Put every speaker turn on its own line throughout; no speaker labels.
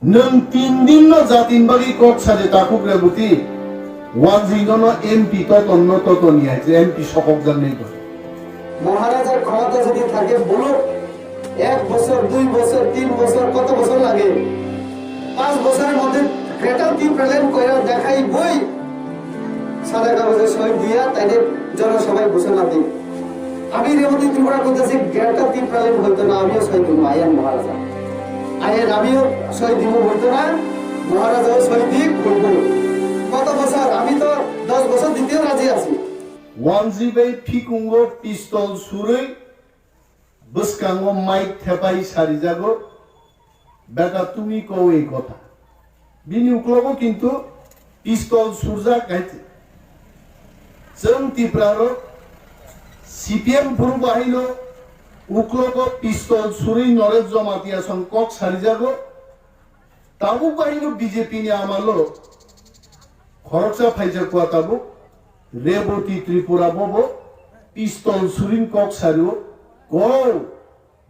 नों 3 दिन न जातिन बागी कक साजे ताकुक रेबुती ওয়ানজিগন এমপি ততন্ন ততনি আছে এমপি সকক জানেই তো
মহারাজার ক্ষমতা যদি থাকে বলুক 1 বছর 2 বছর 3 বছর কত বছর লাগে 5 বছরের মধ্যে গ্রেটার টি প্রেজেন্ট কইরা দেখাই বই সাদা কাগজে সই দিয়া তাইদের জনসভায় ঘোষণা দিই আমি রেবতী ত্রিপুরা করতেছি গ্রেটার টি প্রেজেন্ট হইতো না আমিও সই দিব আয়ান মহারাজা আয়ান আমিও সই দিব হইতো না মহারাজাও সই দিক বলবো কত বছর আমি তো 10 বছর দিতেও রাজি আছি
ওয়ানজিবাই ফিকুঙ্গো পিস্তল সুরই বসকাঙ্গো মাইক থেপাই সারিজাগো বেটা তুমি কও এই কথা বিনি উকলগো কিন্তু পিস্তল সুরজা গাইছে जों ত্রিপুরারো সিপিএম ফুরু বাহিলো উকলগো পিস্তল সুরই নরেশ জমাতিয়া সংকক সারিজাগো তাবু বাহিলো বিজেপি নি আমালো খরচা ফাইজা কুয়াতাবো রেবতী ত্রিপুরা ববো পিস্তল সুরিন কক সারিও গো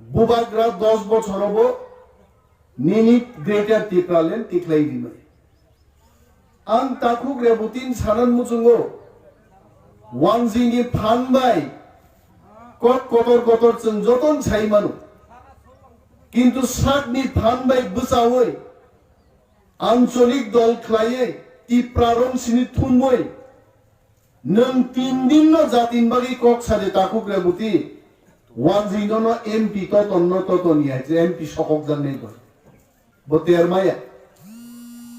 বুবাগ্রা 10 বছর হবো নিনিট গ্রেটার ত্রিপুরালেন টিকলাই দিন আন তাকুক রেবতীন সানান মুচুঙ্গো ওয়ানজিনি ফানবাই কক কতর কতর চং যতন ছাইমানো কিন্তু সাতনি ফানবাই বুসাওই আঞ্চলিক দল খ্লাইয়ে ত্রিপুরারং সিনি থুনমই नों 3 दिन न जातिन बागी कक साजे ताकुक रेबुती ওয়ানজিগন এমপি ততন্ন ততনি আছে এমপি সকক জানেই তো বতের মায়া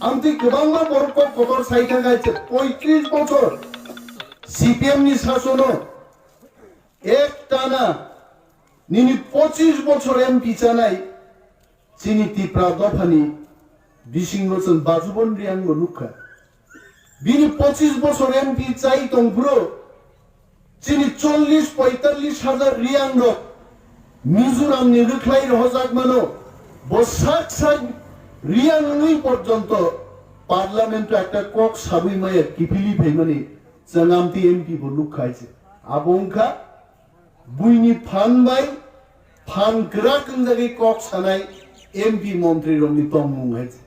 আমতি গোবাংলা বরক কতর সাইকা গাইছে 35 বছর সিপিএম নি শাসন এক টানা নিনি 25 বছর এমপি চানাই চিনি ত্রিপুরা দফানি বিসিংগচন বাজুবন রিয়াঙ্গ নুখা বিনি 25 বছর এমপি চাই তংপুরো চিনি 40-45 হাজার রিয়াঙ্গ মিজোরাম নি রুখলাই রহজাক মানো বসাক সাক রিয়াঙ্গই পর্যন্ত পার্লামেন্ট একটা কক সাবুই মায়ের কিপিলি ফেমনি জানামতি এমপি বলু খাইছে আবংখা বুইনি ফানবাই ফান গ্রাকং জাগি কক সানাই এমপি মন্ত্রী রমনি তমুং হয়েছে